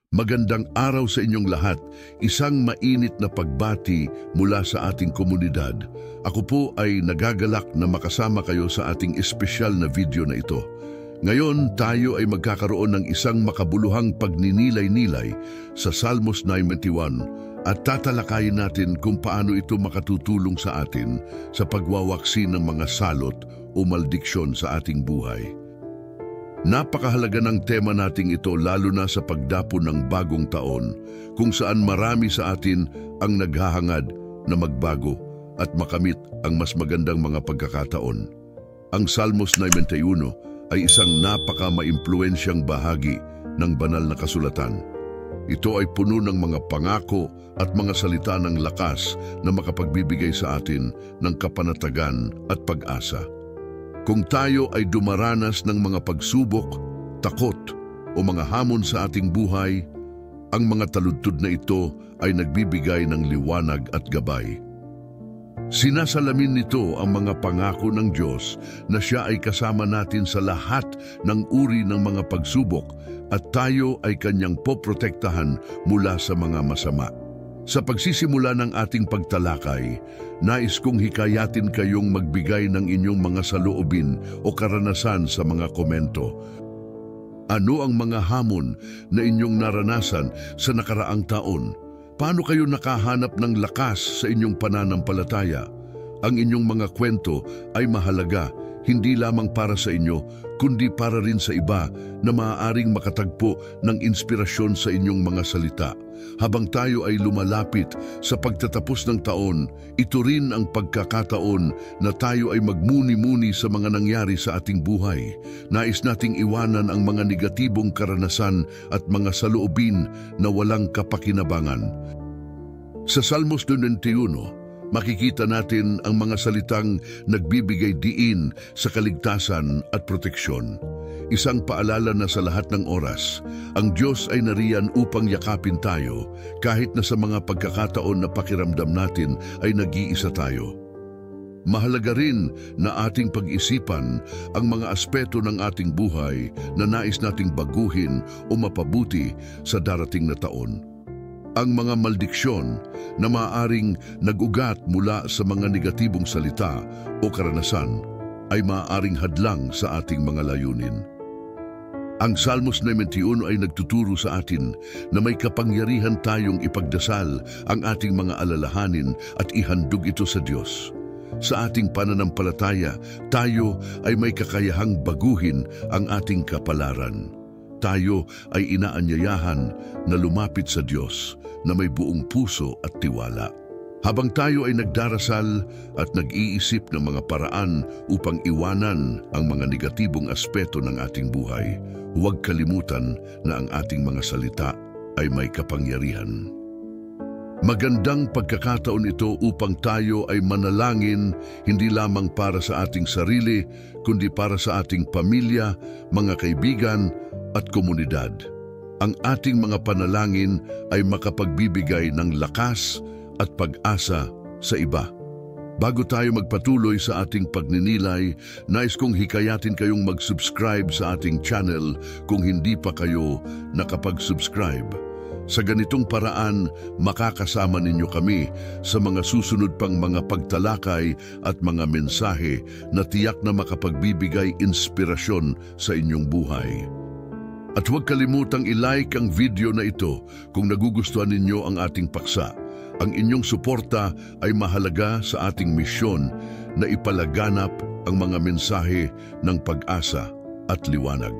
Magandang araw sa inyong lahat. Isang mainit na pagbati mula sa ating komunidad. Ako po ay nagagalak na makasama kayo sa ating espesyal na video na ito. Ngayon tayo ay magkakaroon ng isang makabuluhang pagninilay-nilay sa Salmos 91 at tatalakayin natin kung paano ito makatutulong sa atin sa pagwawaksi ng mga salot o maldiksyon sa ating buhay. Napakahalaga ng tema nating ito lalo na sa pagdapo ng bagong taon kung saan marami sa atin ang naghahangad na magbago at makamit ang mas magandang mga pagkakataon. Ang Salmos 91 ay isang napaka-maimpluwensyang bahagi ng banal na kasulatan. Ito ay puno ng mga pangako at mga salita ng lakas na makapagbibigay sa atin ng kapanatagan at pag-asa. Kung tayo ay dumaranas ng mga pagsubok, takot o mga hamon sa ating buhay, ang mga taludtod na ito ay nagbibigay ng liwanag at gabay. Sinasalamin nito ang mga pangako ng Diyos na Siya ay kasama natin sa lahat ng uri ng mga pagsubok at tayo ay Kanyang poprotektahan mula sa mga masama. Sa pagsisimula ng ating pagtalakay, nais kong hikayatin kayong magbigay ng inyong mga saloobin o karanasan sa mga komento. Ano ang mga hamon na inyong naranasan sa nakaraang taon? Paano kayo nakahanap ng lakas sa inyong pananampalataya? Ang inyong mga kwento ay mahalaga, hindi lamang para sa inyo, kundi para rin sa iba na maaaring makatagpo ng inspirasyon sa inyong mga salita. Habang tayo ay lumalapit sa pagtatapos ng taon, ito rin ang pagkakataon na tayo ay magmuni-muni sa mga nangyari sa ating buhay. Nais nating iwanan ang mga negatibong karanasan at mga saloobin na walang kapakinabangan. Sa Salmos 91, makikita natin ang mga salitang nagbibigay diin sa kaligtasan at proteksyon. Isang paalala na sa lahat ng oras, ang Diyos ay nariyan upang yakapin tayo kahit na sa mga pagkakataon na pakiramdam natin ay nag-iisa tayo. Mahalaga rin na ating pag-isipan ang mga aspeto ng ating buhay na nais nating baguhin o mapabuti sa darating na taon. Ang mga maldiksyon na maaaring nag-ugat mula sa mga negatibong salita o karanasan ay maaaring hadlang sa ating mga layunin. Ang Salmos 91 ay nagtuturo sa atin na may kapangyarihan tayong ipagdasal ang ating mga alalahanin at ihandog ito sa Diyos. Sa ating pananampalataya, tayo ay may kakayahang baguhin ang ating kapalaran. Tayo ay inaanyayahan na lumapit sa Diyos na may buong puso at tiwala. Habang tayo ay nagdarasal at nag-iisip ng mga paraan upang iwanan ang mga negatibong aspeto ng ating buhay, huwag kalimutan na ang ating mga salita ay may kapangyarihan. Magandang pagkakataon ito upang tayo ay manalangin hindi lamang para sa ating sarili, kundi para sa ating pamilya, mga kaibigan at komunidad. Ang ating mga panalangin ay makapagbibigay ng lakas at pag-asa sa iba. Bago tayo magpatuloy sa ating pagninilay, nais kong hikayatin kayong mag-subscribe sa ating channel kung hindi pa kayo nakapag-subscribe. Sa ganitong paraan, makakasama ninyo kami sa mga susunod pang mga pagtalakay at mga mensahe na tiyak na makapagbibigay inspirasyon sa inyong buhay. At huwag kalimutang i-like ang video na ito kung nagugustuhan ninyo ang ating paksa. Ang inyong suporta ay mahalaga sa ating misyon na ipalaganap ang mga mensahe ng pag-asa at liwanag.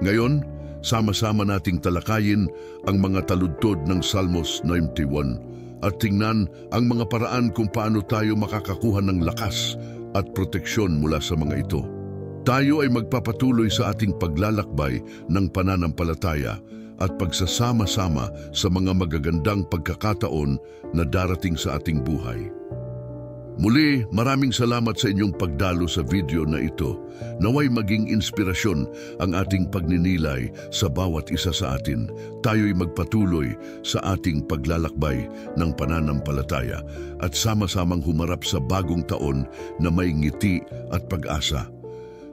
Ngayon, sama-sama nating talakayin ang mga taludtod ng Salmos 91 at tingnan ang mga paraan kung paano tayo makakakuha ng lakas at proteksyon mula sa mga ito. Tayo ay magpapatuloy sa ating paglalakbay ng pananampalataya at pagsasama-sama sa mga magagandang pagkakataon na darating sa ating buhay. Muli, maraming salamat sa inyong pagdalo sa video na ito. Naway maging inspirasyon ang ating pagninilay sa bawat isa sa atin. Tayo'y magpatuloy sa ating paglalakbay ng pananampalataya at sama-samang humarap sa bagong taon na may ngiti at pag-asa.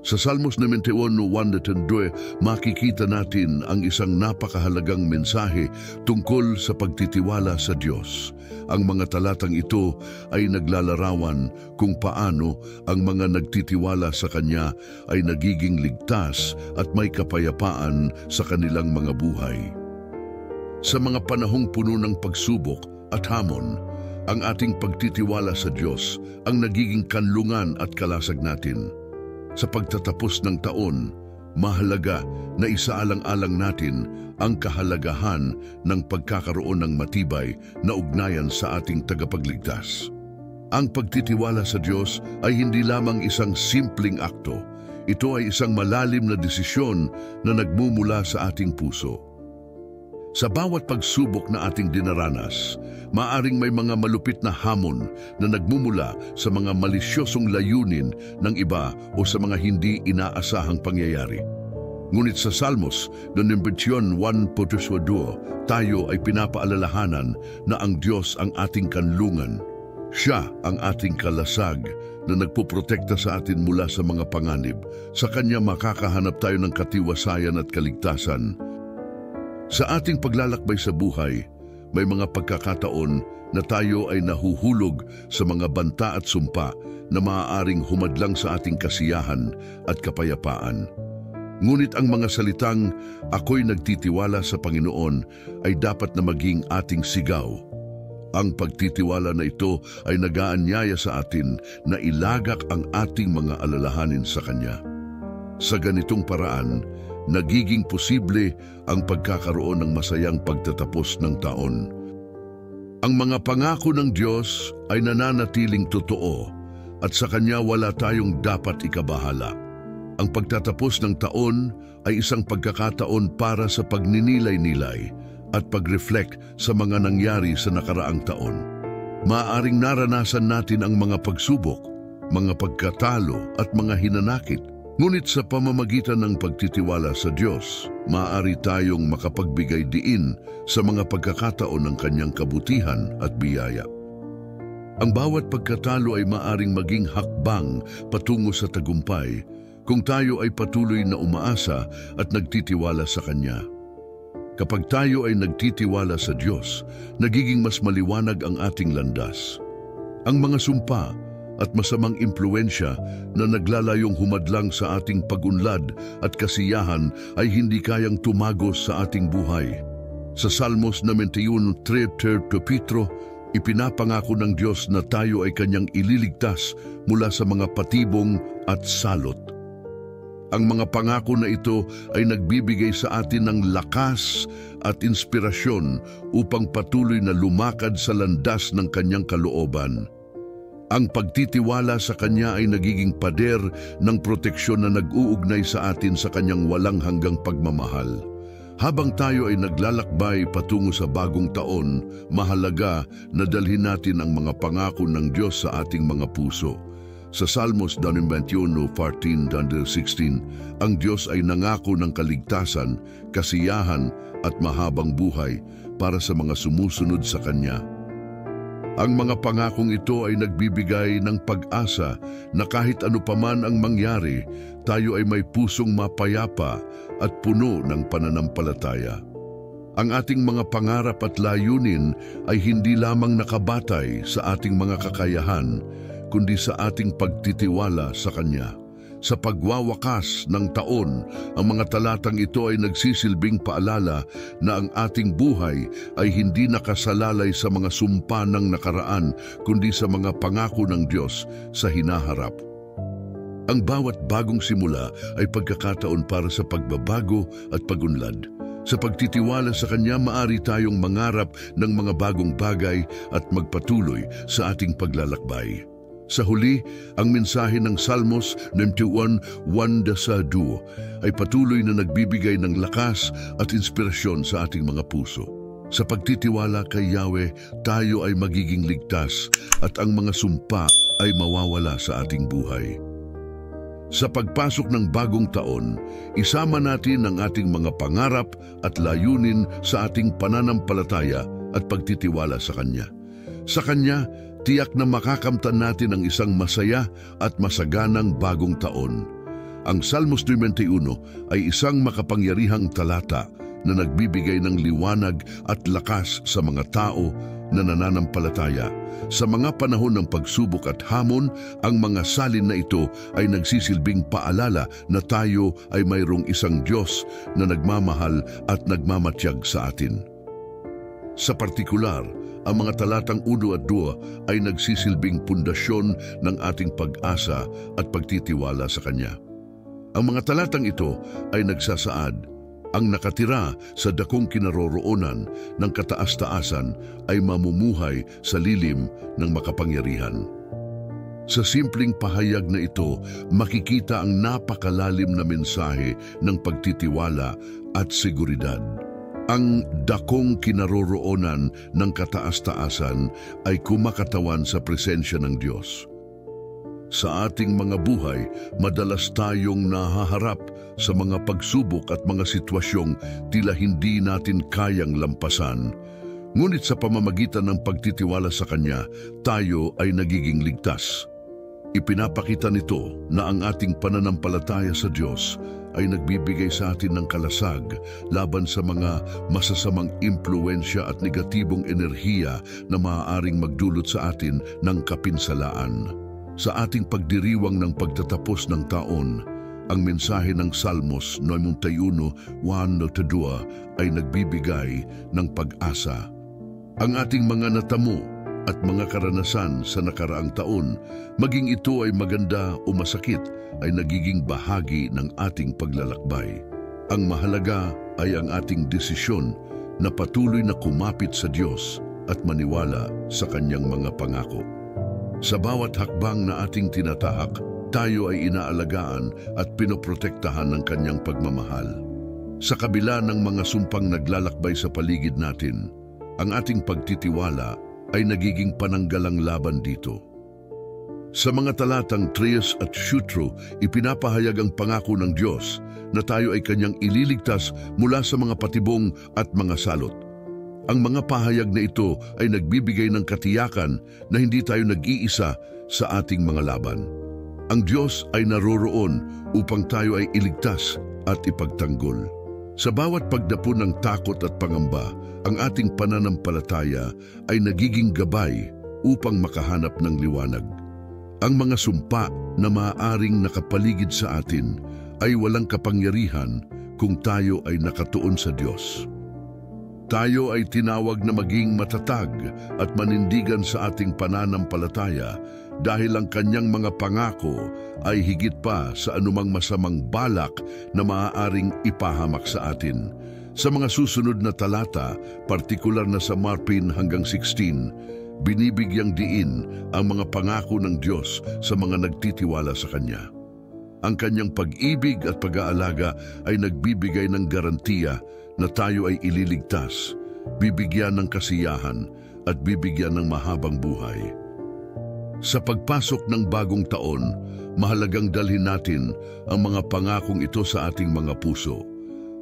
Sa Salmos 91:1-2, makikita natin ang isang napakahalagang mensahe tungkol sa pagtitiwala sa Diyos. Ang mga talatang ito ay naglalarawan kung paano ang mga nagtitiwala sa Kanya ay nagiging ligtas at may kapayapaan sa kanilang mga buhay. Sa mga panahong puno ng pagsubok at hamon, ang ating pagtitiwala sa Diyos ang nagiging kanlungan at kalasag natin. Sa pagtatapos ng taon, mahalaga na isaalang-alang natin ang kahalagahan ng pagkakaroon ng matibay na ugnayan sa ating tagapagligtas. Ang pagtitiwala sa Diyos ay hindi lamang isang simpleng akto. Ito ay isang malalim na desisyon na nagmumula sa ating puso. Sa bawat pagsubok na ating dinaranas, maaring may mga malupit na hamon na nagmumula sa mga malisyosong layunin ng iba o sa mga hindi inaasahang pangyayari. Ngunit sa Salmos, Nonimbitsyon 1:2, tayo ay pinapaalalahanan na ang Diyos ang ating kanlungan. Siya ang ating kalasag na nagpoprotekta sa atin mula sa mga panganib. Sa Kanya makakahanap tayo ng katiwasayan at kaligtasan. Sa ating paglalakbay sa buhay, may mga pagkakataon na tayo ay nahuhulog sa mga banta at sumpa na maaaring humadlang sa ating kasiyahan at kapayapaan. Ngunit ang mga salitang, "Ako'y nagtitiwala sa Panginoon," ay dapat na maging ating sigaw. Ang pagtitiwala na ito ay nag-aanyaya sa atin na ilagak ang ating mga alalahanin sa Kanya. Sa ganitong paraan, nagiging posible ang pagkakaroon ng masayang pagtatapos ng taon. Ang mga pangako ng Diyos ay nananatiling totoo at sa Kanya wala tayong dapat ikabahala. Ang pagtatapos ng taon ay isang pagkakataon para sa pagninilay-nilay at pag-reflect sa mga nangyari sa nakaraang taon. Maaaring naranasan natin ang mga pagsubok, mga pagkatalo at mga hinanakit. Ngunit sa pamamagitan ng pagtitiwala sa Diyos, maaari tayong makapagbigay diin sa mga pagkakataon ng Kanyang kabutihan at biyaya. Ang bawat pagkatalo ay maaring maging hakbang patungo sa tagumpay kung tayo ay patuloy na umaasa at nagtitiwala sa Kanya. Kapag tayo ay nagtitiwala sa Diyos, nagiging mas maliwanag ang ating landas. Ang mga sumpa at masamang impluensya na naglalayong humadlang sa ating pag-unlad at kasiyahan ay hindi kayang tumagos sa ating buhay. Sa Salmos 91:3-4, ipinapangako ng Diyos na tayo ay Kanyang ililigtas mula sa mga patibong at salot. Ang mga pangako na ito ay nagbibigay sa atin ng lakas at inspirasyon upang patuloy na lumakad sa landas ng Kanyang kalooban. Ang pagtitiwala sa Kanya ay nagiging pader ng proteksyon na nag-uugnay sa atin sa Kanyang walang hanggang pagmamahal. Habang tayo ay naglalakbay patungo sa bagong taon, mahalaga na dalhin natin ang mga pangako ng Diyos sa ating mga puso. Sa Salmos 14:16, ang Diyos ay nangako ng kaligtasan, kasiyahan at mahabang buhay para sa mga sumusunod sa Kanya. Ang mga pangakong ito ay nagbibigay ng pag-asa na kahit ano paman ang mangyari, tayo ay may pusong mapayapa at puno ng pananampalataya. Ang ating mga pangarap at layunin ay hindi lamang nakabatay sa ating mga kakayahan, kundi sa ating pagtitiwala sa Kanya. Sa pagwawakas ng taon, ang mga talatang ito ay nagsisilbing paalala na ang ating buhay ay hindi nakasalalay sa mga sumpa ng nakaraan, kundi sa mga pangako ng Diyos sa hinaharap. Ang bawat bagong simula ay pagkakataon para sa pagbabago at pagunlad. Sa pagtitiwala sa Kanya, maaari tayong mangarap ng mga bagong bagay at magpatuloy sa ating paglalakbay. Sa huli, ang mensahe ng Salmos 91:1-2 ay patuloy na nagbibigay ng lakas at inspirasyon sa ating mga puso. Sa pagtitiwala kay Yahweh, tayo ay magiging ligtas at ang mga sumpa ay mawawala sa ating buhay. Sa pagpasok ng bagong taon, isama natin ang ating mga pangarap at layunin sa ating pananampalataya at pagtitiwala sa Kanya. Sa Kanya, tiyak na makakamtan natin ang isang masaya at masaganang bagong taon. Ang Salmos 91 ay isang makapangyarihang talata na nagbibigay ng liwanag at lakas sa mga tao na nananampalataya. Sa mga panahon ng pagsubok at hamon, ang mga salin na ito ay nagsisilbing paalala na tayo ay mayroong isang Diyos na nagmamahal at nagmamatiyag sa atin. Sa partikular, ang mga talatang 1 at 2 ay nagsisilbing pundasyon ng ating pag-asa at pagtitiwala sa Kanya. Ang mga talatang ito ay nagsasaad, ang nakatira sa dakong kinaroroonan ng kataas-taasan ay mamumuhay sa lilim ng makapangyarihan. Sa simpleng pahayag na ito, makikita ang napakalalim na mensahe ng pagtitiwala at seguridad. Ang dakong kinaroroonan ng kataas-taasan ay kumakatawan sa presensya ng Diyos. Sa ating mga buhay, madalas tayong nahaharap sa mga pagsubok at mga sitwasyong tila hindi natin kayang lampasan. Ngunit sa pamamagitan ng pagtitiwala sa Kanya, tayo ay nagiging ligtas. Ipinapakita nito na ang ating pananampalataya sa Diyos ay nagbibigay sa atin ng kalasag laban sa mga masasamang impluensya at negatibong enerhiya na maaaring magdulot sa atin ng kapinsalaan. Sa ating pagdiriwang ng pagtatapos ng taon, ang mensahe ng Salmos 91, 1-2 ay nagbibigay ng pag-asa. Ang ating mga natamo at mga karanasan sa nakaraang taon, maging ito ay maganda o masakit, ay nagiging bahagi ng ating paglalakbay. Ang mahalaga ay ang ating desisyon na patuloy na kumapit sa Diyos at maniwala sa Kanyang mga pangako. Sa bawat hakbang na ating tinatahak, tayo ay inaalagaan at pinoprotektahan ng Kanyang pagmamahal. Sa kabila ng mga sumpang naglalakbay sa paligid natin, ang ating pagtitiwala ay nagiging pananggalang laban dito. Sa mga talatang 3 at 4, ipinapahayag ang pangako ng Diyos na tayo ay Kanyang ililigtas mula sa mga patibong at mga salot. Ang mga pahayag na ito ay nagbibigay ng katiyakan na hindi tayo nag-iisa sa ating mga laban. Ang Diyos ay naroroon upang tayo ay iligtas at ipagtanggol. Sa bawat pagdapo ng takot at pangamba, ang ating pananampalataya ay nagiging gabay upang makahanap ng liwanag. Ang mga sumpa na maaaring nakapaligid sa atin ay walang kapangyarihan kung tayo ay nakatuon sa Diyos. Tayo ay tinawag na maging matatag at manindigan sa ating pananampalataya dahil ang Kanyang mga pangako ay higit pa sa anumang masamang balak na maaaring ipahamak sa atin. Sa mga susunod na talata, partikular na sa 14 hanggang 16, binibigyang diin ang mga pangako ng Diyos sa mga nagtitiwala sa Kanya. Ang Kanyang pag-ibig at pag-aalaga ay nagbibigay ng garantiya na tayo ay ililigtas, bibigyan ng kasiyahan at bibigyan ng mahabang buhay. Sa pagpasok ng bagong taon, mahalagang dalhin natin ang mga pangakong ito sa ating mga puso.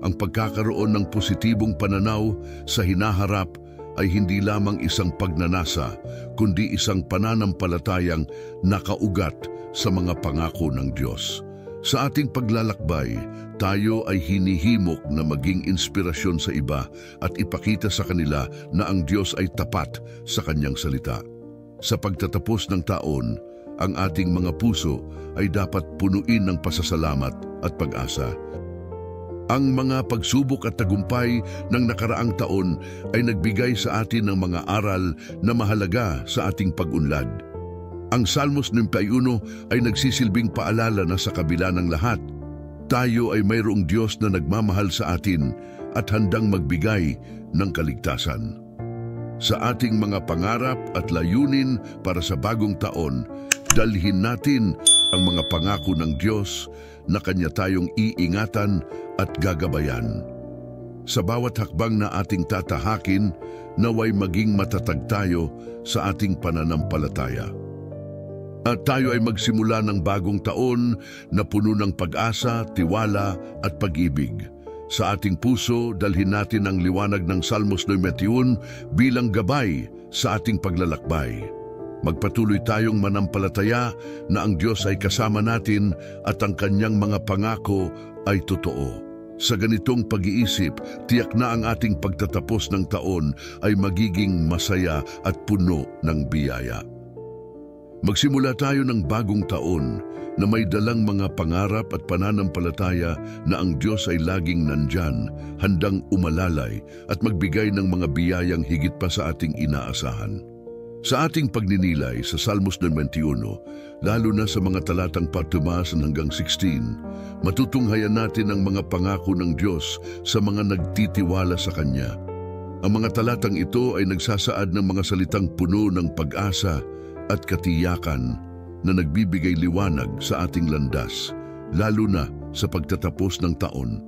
Ang pagkakaroon ng positibong pananaw sa hinaharap ay hindi lamang isang pagnanasa, kundi isang pananampalatayang nakaugat sa mga pangako ng Diyos. Sa ating paglalakbay, tayo ay hinihimok na maging inspirasyon sa iba at ipakita sa kanila na ang Diyos ay tapat sa Kanyang salita. Sa pagtatapos ng taon, ang ating mga puso ay dapat punuin ng pasasalamat at pag-asa. Ang mga pagsubok at tagumpay ng nakaraang taon ay nagbigay sa atin ng mga aral na mahalaga sa ating pag-unlad. Ang Salmos 91 ay nagsisilbing paalala na sa kabila ng lahat, tayo ay mayroong Diyos na nagmamahal sa atin at handang magbigay ng kaligtasan. Sa ating mga pangarap at layunin para sa bagong taon, dalhin natin ang mga pangako ng Diyos na Kanya tayong iingatan at gagabayan. Sa bawat hakbang na ating tatahakin, naway maging matatag tayo sa ating pananampalataya. At tayo ay magsimula ng bagong taon na puno ng pag-asa, tiwala at pag-ibig. Sa ating puso, dalhin natin ang liwanag ng Salmos 91 bilang gabay sa ating paglalakbay. Magpatuloy tayong manampalataya na ang Diyos ay kasama natin at ang kanyang mga pangako ay totoo. Sa ganitong pag-iisip, tiyak na ang ating pagtatapos ng taon ay magiging masaya at puno ng biyaya. Magsimula tayo ng bagong taon na may dalang mga pangarap at pananampalataya na ang Diyos ay laging nandyan, handang umalalay at magbigay ng mga biyayang higit pa sa ating inaasahan. Sa ating pagninilay sa Salmos 91, lalo na sa mga talatang 4 hanggang 16, matutunghayan natin ang mga pangako ng Diyos sa mga nagtitiwala sa Kanya. Ang mga talatang ito ay nagsasaad ng mga salitang puno ng pag-asa at katiyakan na nagbibigay liwanag sa ating landas, lalo na sa pagtatapos ng taon.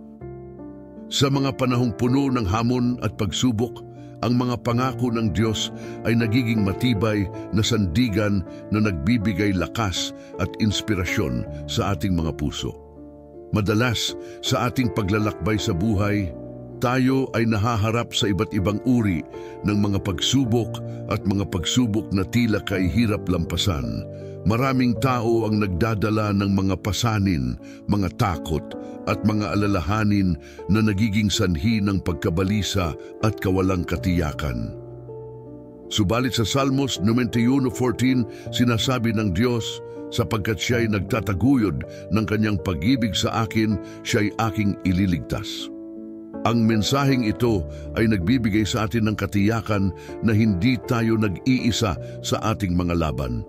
Sa mga panahong puno ng hamon at pagsubok, ang mga pangako ng Diyos ay nagiging matibay na sandigan na nagbibigay lakas at inspirasyon sa ating mga puso. Madalas, sa ating paglalakbay sa buhay, tayo ay nahaharap sa iba't ibang uri ng mga pagsubok at mga pagsubok na tila kahirap lampasan. Maraming tao ang nagdadala ng mga pasanin, mga takot at mga alalahanin na nagiging sanhi ng pagkabalisa at kawalang katiyakan. Subalit sa Salmos 91:14, sinasabi ng Diyos, sapagkat siya'y nagtataguyod ng kanyang pag-ibig sa akin, siya'y aking ililigtas. Ang mensaheng ito ay nagbibigay sa atin ng katiyakan na hindi tayo nag-iisa sa ating mga laban.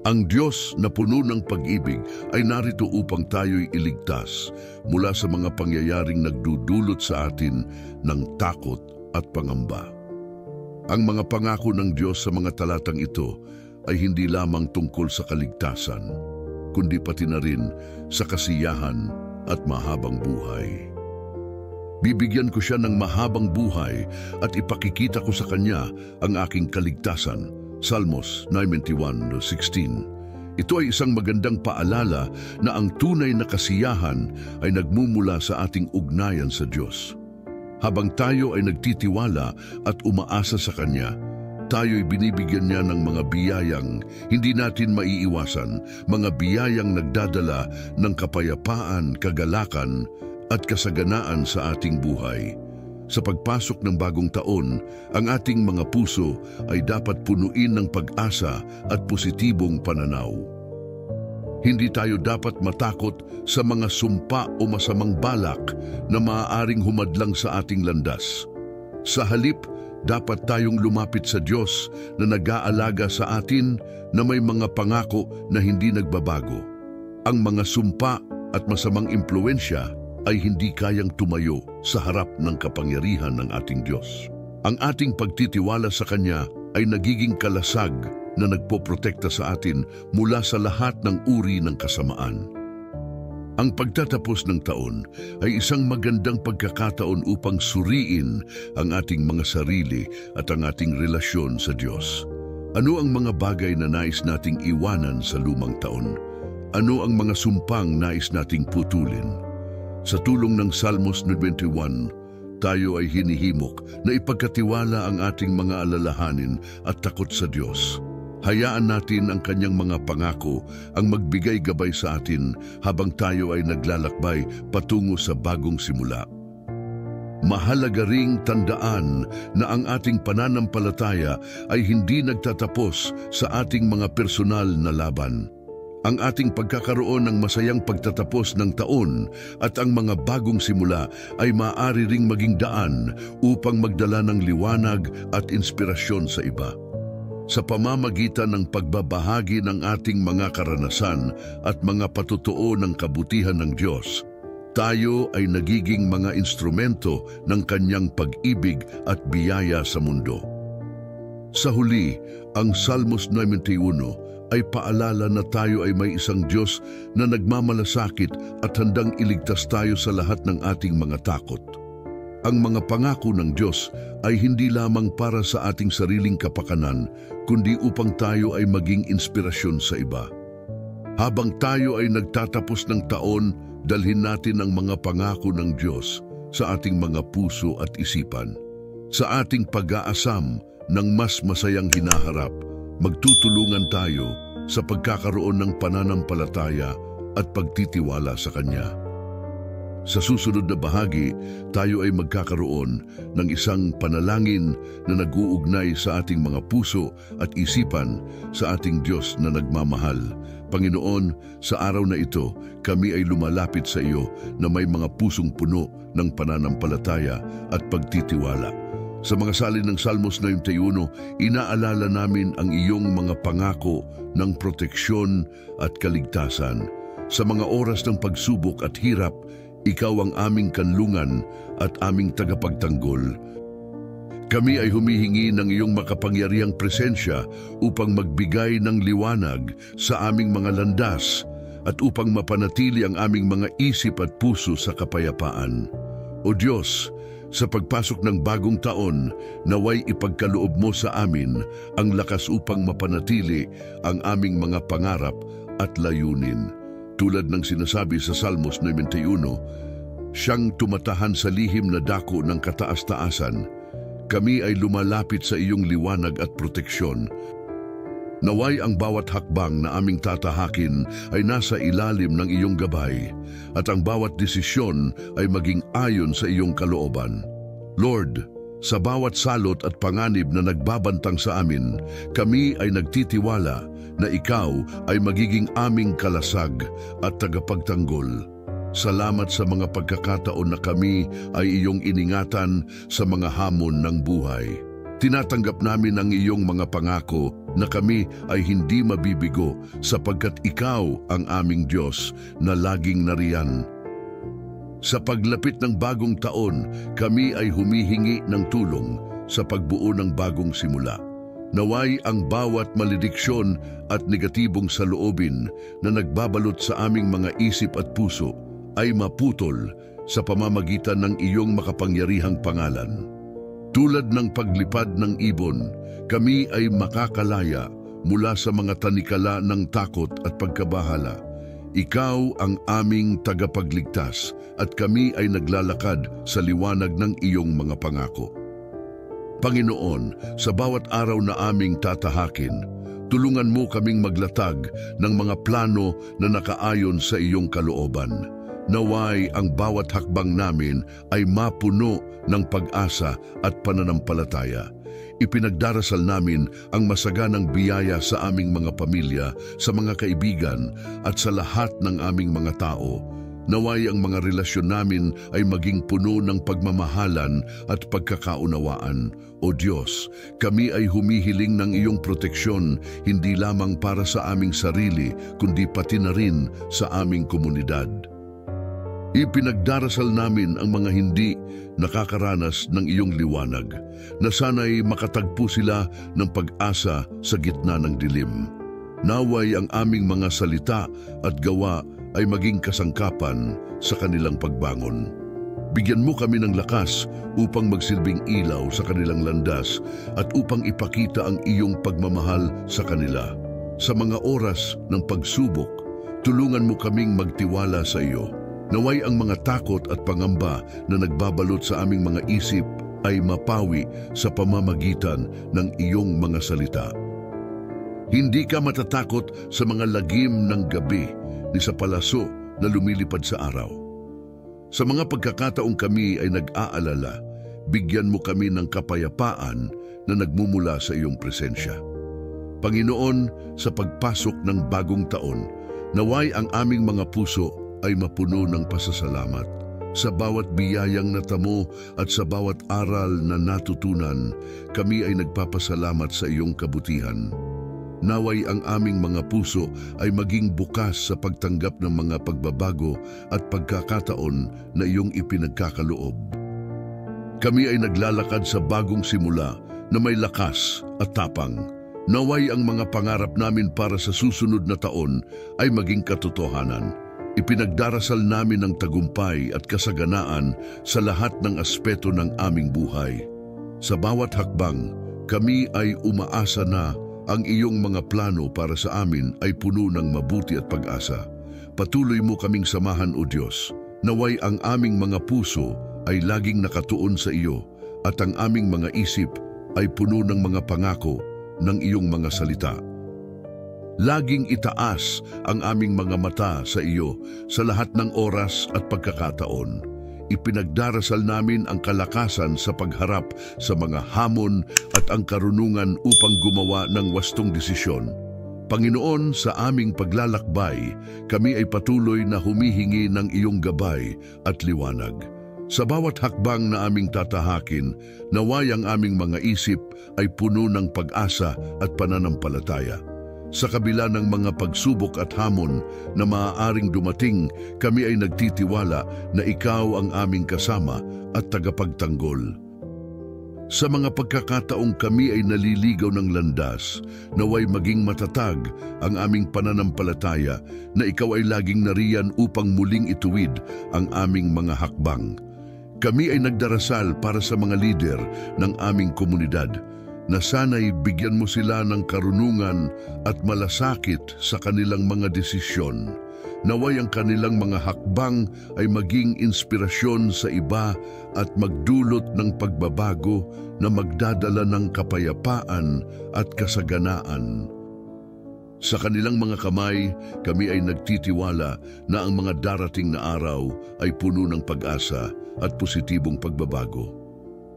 Ang Diyos na puno ng pag-ibig ay narito upang tayo'y iligtas mula sa mga pangyayaring nagdudulot sa atin ng takot at pangamba. Ang mga pangako ng Diyos sa mga talatang ito ay hindi lamang tungkol sa kaligtasan, kundi pati na rin sa kasiyahan at mahabang buhay. Bibigyan ko siya ng mahabang buhay at ipakikita ko sa kanya ang aking kaligtasan. Salmos 91:16. Ito ay isang magandang paalala na ang tunay na kasiyahan ay nagmumula sa ating ugnayan sa Diyos. Habang tayo ay nagtitiwala at umaasa sa Kanya, tayo'y binibigyan niya ng mga biyayang hindi natin maiiwasan, mga biyayang nagdadala ng kapayapaan, kagalakan at kasaganaan sa ating buhay. Sa pagpasok ng bagong taon, ang ating mga puso ay dapat punuin ng pag-asa at positibong pananaw. Hindi tayo dapat matakot sa mga sumpa o masamang balak na maaaring humadlang sa ating landas. Sa halip, dapat tayong lumapit sa Diyos na nag-aalaga sa atin na may mga pangako na hindi nagbabago. Ang mga sumpa at masamang impluensya ay hindi kayang tumayo sa harap ng kapangyarihan ng ating Diyos. Ang ating pagtitiwala sa Kanya ay nagiging kalasag na nagpoprotekta sa atin mula sa lahat ng uri ng kasamaan. Ang pagtatapos ng taon ay isang magandang pagkakataon upang suriin ang ating mga sarili at ang ating relasyon sa Diyos. Ano ang mga bagay na nais nating iwanan sa lumang taon? Ano ang mga sumpang nais nating putulin? Sa tulong ng Salmos 91, tayo ay hinihimok na ipagkatiwala ang ating mga alalahanin at takot sa Diyos. Hayaan natin ang Kanyang mga pangako ang magbigay gabay sa atin habang tayo ay naglalakbay patungo sa bagong simula. Mahalaga ring tandaan na ang ating pananampalataya ay hindi nagtatapos sa ating mga personal na laban. Ang ating pagkakaroon ng masayang pagtatapos ng taon at ang mga bagong simula ay maaari ring maging daan upang magdala ng liwanag at inspirasyon sa iba. Sa pamamagitan ng pagbabahagi ng ating mga karanasan at mga patutuo ng kabutihan ng Diyos, tayo ay nagiging mga instrumento ng Kanyang pag-ibig at biyaya sa mundo. Sa huli, ang Salmos 91 ay paalala na tayo ay may isang Diyos na nagmamalasakit at handang iligtas tayo sa lahat ng ating mga takot. Ang mga pangako ng Diyos ay hindi lamang para sa ating sariling kapakanan, kundi upang tayo ay maging inspirasyon sa iba. Habang tayo ay nagtatapos ng taon, dalhin natin ang mga pangako ng Diyos sa ating mga puso at isipan. Sa ating pag-aasam ng mas masayang hinaharap, Magtutulungan tayo sa pagkakaroon ng pananampalataya at pagtitiwala sa Kanya. Sa susunod na bahagi, tayo ay magkakaroon ng isang panalangin na nag-uugnay sa ating mga puso at isipan sa ating Diyos na nagmamahal. Panginoon, sa araw na ito, kami ay lumalapit sa iyo na may mga pusong puno ng pananampalataya at pagtitiwala. Sa mga salin ng Salmos 91, inaalala namin ang iyong mga pangako ng proteksyon at kaligtasan. Sa mga oras ng pagsubok at hirap, ikaw ang aming kanlungan at aming tagapagtanggol. Kami ay humihingi ng iyong makapangyarihang presensya upang magbigay ng liwanag sa aming mga landas at upang mapanatili ang aming mga isip at puso sa kapayapaan. O Diyos, sa pagpasok ng bagong taon, naway ipagkaloob mo sa amin ang lakas upang mapanatili ang aming mga pangarap at layunin. Tulad ng sinasabi sa Salmos 91, siyang tumatahan sa lihim na dako ng kataas-taasan. Kami ay lumalapit sa iyong liwanag at proteksyon. Naway ang bawat hakbang na aming tatahakin ay nasa ilalim ng iyong gabay at ang bawat desisyon ay maging ayon sa iyong kalooban. Lord, sa bawat salot at panganib na nagbabantang sa amin, kami ay nagtitiwala na ikaw ay magiging aming kalasag at tagapagtanggol. Salamat sa mga pagkakataon na kami ay iyong iningatan sa mga hamon ng buhay. Tinatanggap namin ang iyong mga pangako na kami ay hindi mabibigo sapagkat ikaw ang aming Diyos na laging nariyan. Sa paglapit ng bagong taon, kami ay humihingi ng tulong sa pagbuo ng bagong simula. Naway ang bawat malediksyon at negatibong saloobin na nagbabalot sa aming mga isip at puso ay maputol sa pamamagitan ng iyong makapangyarihang pangalan. Tulad ng paglipad ng ibon, kami ay makakalaya mula sa mga tanikala ng takot at pagkabahala. Ikaw ang aming tagapagligtas at kami ay naglalakad sa liwanag ng iyong mga pangako. Panginoon, sa bawat araw na aming tatahakin, tulungan mo kaming maglatag ng mga plano na nakaayon sa iyong kalooban. Naway ang bawat hakbang namin ay mapuno ng pag-asa at pananampalataya. Ipinagdarasal namin ang masaganang biyaya sa aming mga pamilya, sa mga kaibigan at sa lahat ng aming mga tao. Naway ang mga relasyon namin ay maging puno ng pagmamahalan at pagkakaunawaan. O Diyos, kami ay humihiling ng iyong proteksyon hindi lamang para sa aming sarili kundi pati na rin sa aming komunidad. Ipinagdarasal namin ang mga hindi nakakaranas ng iyong liwanag, na sana'y makatagpo sila ng pag-asa sa gitna ng dilim. Naway ang aming mga salita at gawa ay maging kasangkapan sa kanilang pagbangon. Bigyan mo kami ng lakas upang magsilbing ilaw sa kanilang landas at upang ipakita ang iyong pagmamahal sa kanila. Sa mga oras ng pagsubok, tulungan mo kaming magtiwala sa iyo. Naway ang mga takot at pangamba na nagbabalot sa aming mga isip ay mapawi sa pamamagitan ng iyong mga salita. Hindi ka matatakot sa mga lagim ng gabi ni sa palaso na lumilipad sa araw. Sa mga pagkakataong kami ay nag-aalala, bigyan mo kami ng kapayapaan na nagmumula sa iyong presensya. Panginoon, sa pagpasok ng bagong taon, naway ang aming mga puso ay mapuno ng pasasalamat. Sa bawat biyayang natamo at sa bawat aral na natutunan, kami ay nagpapasalamat sa iyong kabutihan. Naway ang aming mga puso ay maging bukas sa pagtanggap ng mga pagbabago at pagkakataon na iyong ipinagkakaloob. Kami ay naglalakad sa bagong simula na may lakas at tapang. Naway ang mga pangarap namin para sa susunod na taon ay maging katotohanan. Ipinagdarasal namin ang tagumpay at kasaganaan sa lahat ng aspeto ng aming buhay. Sa bawat hakbang, kami ay umaasa na ang iyong mga plano para sa amin ay puno ng mabuti at pag-asa. Patuloy mo kaming samahan, O Diyos. Naway ang aming mga puso ay laging nakatuon sa iyo at ang aming mga isip ay puno ng mga pangako ng iyong mga salita. Laging itaas ang aming mga mata sa iyo sa lahat ng oras at pagkakataon. Ipinagdarasal namin ang kalakasan sa pagharap sa mga hamon at ang karunungan upang gumawa ng wastong desisyon. Panginoon, sa aming paglalakbay, kami ay patuloy na humihingi ng iyong gabay at liwanag. Sa bawat hakbang na aming tatahakin, naway ang aming mga isip ay puno ng pag-asa at pananampalataya. Sa kabila ng mga pagsubok at hamon na maaaring dumating, kami ay nagtitiwala na ikaw ang aming kasama at tagapagtanggol. Sa mga pagkakataong kami ay naliligaw ng landas, naway maging matatag ang aming pananampalataya na ikaw ay laging nariyan upang muling ituwid ang aming mga hakbang. Kami ay nagdarasal para sa mga lider ng aming komunidad na sana'y bigyan mo sila ng karunungan at malasakit sa kanilang mga desisyon. Naway ang kanilang mga hakbang ay maging inspirasyon sa iba at magdulot ng pagbabago na magdadala ng kapayapaan at kasaganaan. Sa kanilang mga kamay, kami ay nagtitiwala na ang mga darating na araw ay puno ng pag-asa at positibong pagbabago.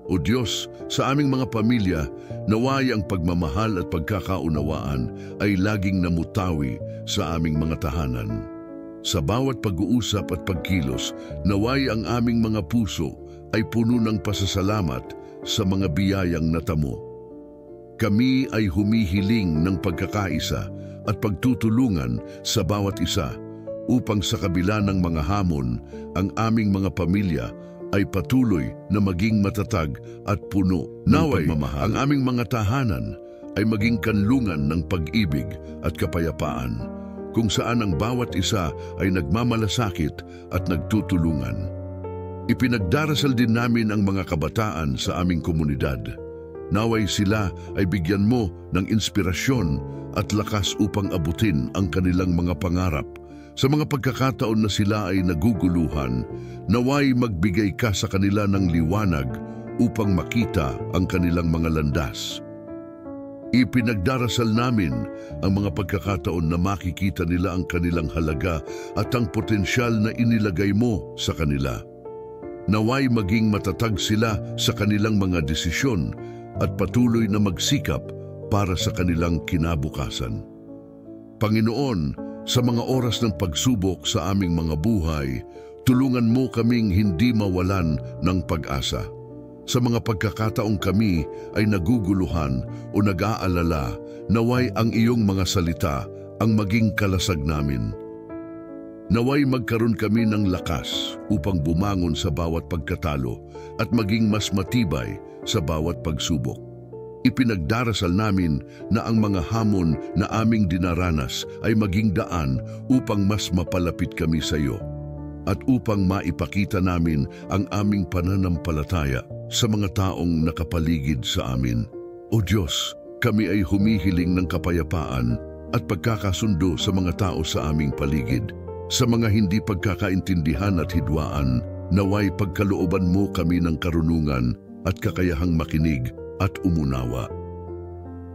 O Diyos, sa aming mga pamilya, naway ang pagmamahal at pagkakaunawaan ay laging namutawi sa aming mga tahanan. Sa bawat pag-uusap at pagkilos, naway ang aming mga puso ay puno ng pasasalamat sa mga biyayang natamo. Kami ay humihiling ng pagkakaisa at pagtutulungan sa bawat isa upang sa kabila ng mga hamon, ang aming mga pamilya ay patuloy na maging matatag at puno ng pagmamahal. Ang aming mga tahanan ay maging kanlungan ng pag-ibig at kapayapaan, kung saan ang bawat isa ay nagmamalasakit at nagtutulungan. Ipinagdarasal din namin ang mga kabataan sa aming komunidad. Naway sila ay bigyan mo ng inspirasyon at lakas upang abutin ang kanilang mga pangarap. Sa mga pagkakataon na sila ay naguguluhan, naway magbigay ka sa kanila ng liwanag upang makita ang kanilang mga landas. Ipinagdarasal namin ang mga pagkakataon na makikita nila ang kanilang halaga at ang potensyal na inilagay mo sa kanila. Naway maging matatag sila sa kanilang mga desisyon at patuloy na magsikap para sa kanilang kinabukasan. Panginoon, sa mga oras ng pagsubok sa aming mga buhay, tulungan mo kaming hindi mawalan ng pag-asa. Sa mga pagkakataong kami ay naguguluhan o nag-aalala, naway ang iyong mga salita ang maging kalasag namin. Naway magkaroon kami ng lakas upang bumangon sa bawat pagkatalo at maging mas matibay sa bawat pagsubok. Ipinagdarasal namin na ang mga hamon na aming dinaranas ay maging daan upang mas mapalapit kami sa iyo at upang maipakita namin ang aming pananampalataya sa mga taong nakapaligid sa amin. O Diyos, kami ay humihiling ng kapayapaan at pagkakasundo sa mga tao sa aming paligid. Sa mga hindi pagkakaintindihan at hidwaan, naway pagkalooban mo kami ng karunungan at kakayahang makinig at umunawa.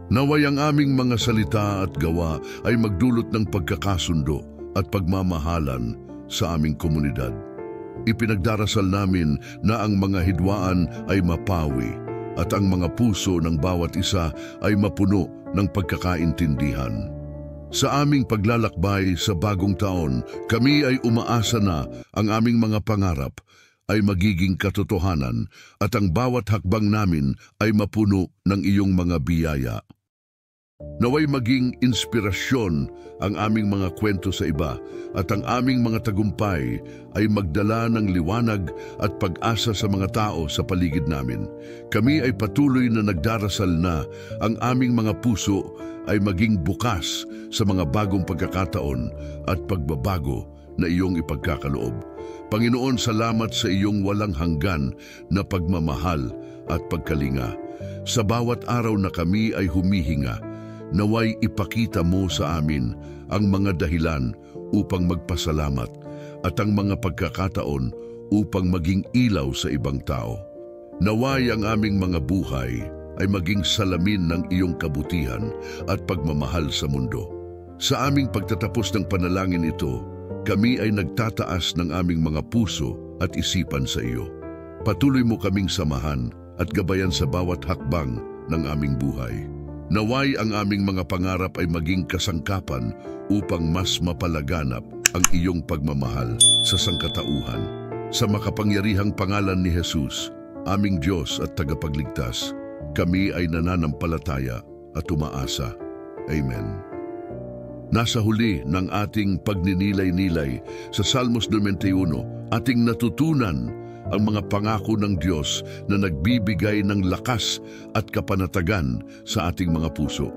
Naway ang aming mga salita at gawa ay magdulot ng pagkakasundo at pagmamahalan sa aming komunidad. Ipinagdarasal namin na ang mga hidwaan ay mapawi at ang mga puso ng bawat isa ay mapuno ng pagkakaintindihan. Sa aming paglalakbay sa bagong taon, kami ay umaasa na ang aming mga pangarap ay magiging katotohanan at ang bawat hakbang namin ay mapuno ng iyong mga biyaya. Naway maging inspirasyon ang aming mga kwento sa iba at ang aming mga tagumpay ay magdala ng liwanag at pag-asa sa mga tao sa paligid namin. Kami ay patuloy na nagdarasal na ang aming mga puso ay maging bukas sa mga bagong pagkakataon at pagbabago na iyong ipagkakaloob. Panginoon, salamat sa iyong walang hanggan na pagmamahal at pagkalinga. Sa bawat araw na kami ay humihinga, naway ipakita mo sa amin ang mga dahilan upang magpasalamat at ang mga pagkakataon upang maging ilaw sa ibang tao. Naway ang aming mga buhay ay maging salamin ng iyong kabutihan at pagmamahal sa mundo. Sa aming pagtatapos ng panalangin ito, kami ay nagtataas ng aming mga puso at isipan sa iyo. Patuloy mo kaming samahan at gabayan sa bawat hakbang ng aming buhay. Naway ang aming mga pangarap ay maging kasangkapan upang mas mapalaganap ang iyong pagmamahal sa sangkatauhan. Sa makapangyarihang pangalan ni Jesus, aming Diyos at tagapagligtas, kami ay nananampalataya at umaasa. Amen. Nasa huli ng ating pagninilay-nilay sa Salmos 91, ating natutunan ang mga pangako ng Diyos na nagbibigay ng lakas at kapanatagan sa ating mga puso.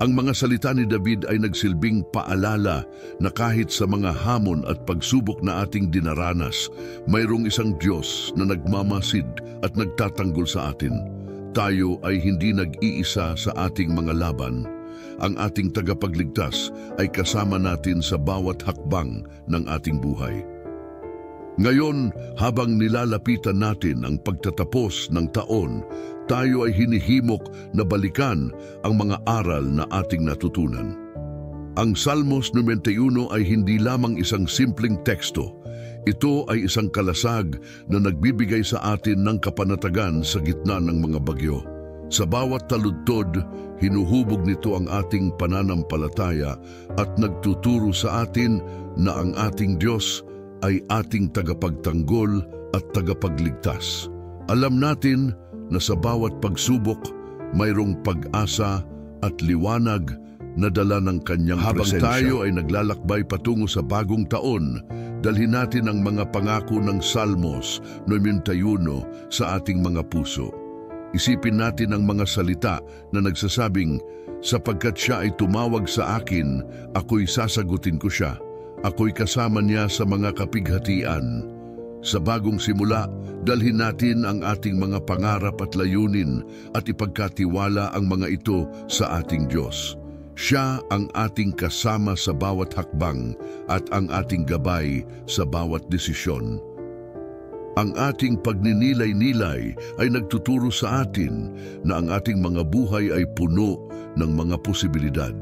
Ang mga salita ni David ay nagsilbing paalala na kahit sa mga hamon at pagsubok na ating dinaranas, mayroong isang Diyos na nagmamasid at nagtatanggol sa atin. Tayo ay hindi nag-iisa sa ating mga laban. Ang ating tagapagligtas ay kasama natin sa bawat hakbang ng ating buhay. Ngayon, habang nilalapitan natin ang pagtatapos ng taon, tayo ay hinihimok na balikan ang mga aral na ating natutunan. Ang Salmos 91 ay hindi lamang isang simpleng teksto. Ito ay isang kalasag na nagbibigay sa atin ng kapanatagan sa gitna ng mga bagyo. Sa bawat taludtod, hinuhubog nito ang ating pananampalataya at nagtuturo sa atin na ang ating Diyos ay ating tagapagtanggol at tagapagligtas. Alam natin na sa bawat pagsubok, mayroong pag-asa at liwanag na dala ng kanyang presensya. Habang tayo ay naglalakbay patungo sa bagong taon, dalhin natin ang mga pangako ng Salmos 91 sa ating mga puso. Isipin natin ang mga salita na nagsasabing, sapagkat siya ay tumawag sa akin, ako'y sasagutin ko siya. Ako'y kasama niya sa mga kapighatian. Sa bagong simula, dalhin natin ang ating mga pangarap at layunin at ipagkatiwala ang mga ito sa ating Diyos. Siya ang ating kasama sa bawat hakbang at ang ating gabay sa bawat desisyon. Ang ating pagninilay-nilay ay nagtuturo sa atin na ang ating mga buhay ay puno ng mga posibilidad.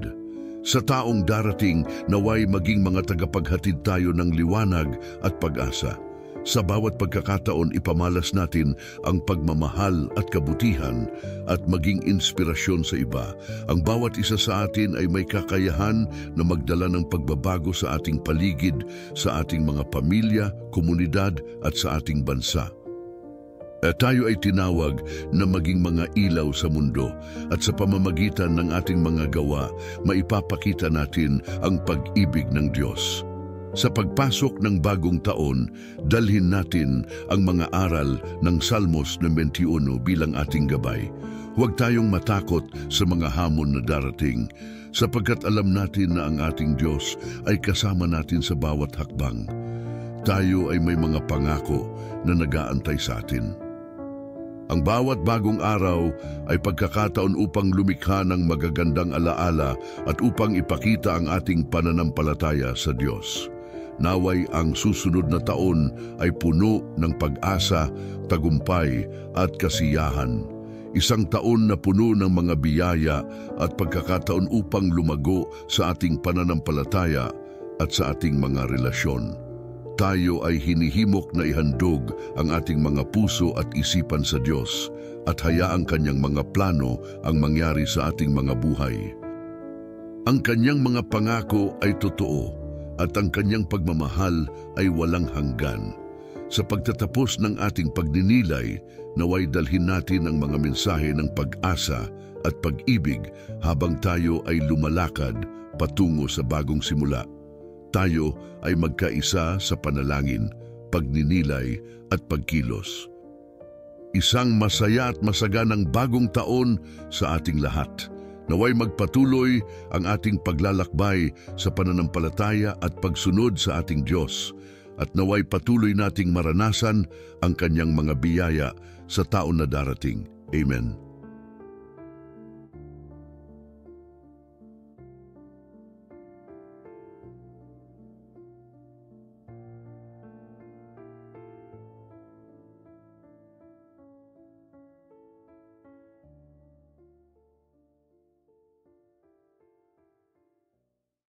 Sa taong darating, naway maging mga tagapaghatid tayo ng liwanag at pag-asa. Sa bawat pagkakataon, ipamalas natin ang pagmamahal at kabutihan at maging inspirasyon sa iba. Ang bawat isa sa atin ay may kakayahan na magdala ng pagbabago sa ating paligid, sa ating mga pamilya, komunidad at sa ating bansa. Tayo ay tinawag na maging mga ilaw sa mundo at sa pamamagitan ng ating mga gawa, maipapakita natin ang pag-ibig ng Diyos. Sa pagpasok ng bagong taon, dalhin natin ang mga aral ng Salmos 91 bilang ating gabay. Huwag tayong matakot sa mga hamon na darating, sapagkat alam natin na ang ating Diyos ay kasama natin sa bawat hakbang. Tayo ay may mga pangako na nag-aantay sa atin. Ang bawat bagong araw ay pagkakataon upang lumikha ng magagandang alaala at upang ipakita ang ating pananampalataya sa Diyos. Naway ang susunod na taon ay puno ng pag-asa, tagumpay at kasiyahan. Isang taon na puno ng mga biyaya at pagkakataon upang lumago sa ating pananampalataya at sa ating mga relasyon. Tayo ay hinihimok na ihandog ang ating mga puso at isipan sa Diyos at hayaang kanyang mga plano ang mangyari sa ating mga buhay. Ang kanyang mga pangako ay totoo at ang kanyang pagmamahal ay walang hanggan. Sa pagtatapos ng ating pagninilay, naway dalhin natin ang mga mensahe ng pag-asa at pag-ibig habang tayo ay lumalakad patungo sa bagong simula. Tayo ay magkaisa sa panalangin, pagninilay at pagkilos. Isang masaya at masaganang bagong taon sa ating lahat. Naway magpatuloy ang ating paglalakbay sa pananampalataya at pagsunod sa ating Diyos. At naway patuloy nating maranasan ang kanyang mga biyaya sa taon na darating. Amen.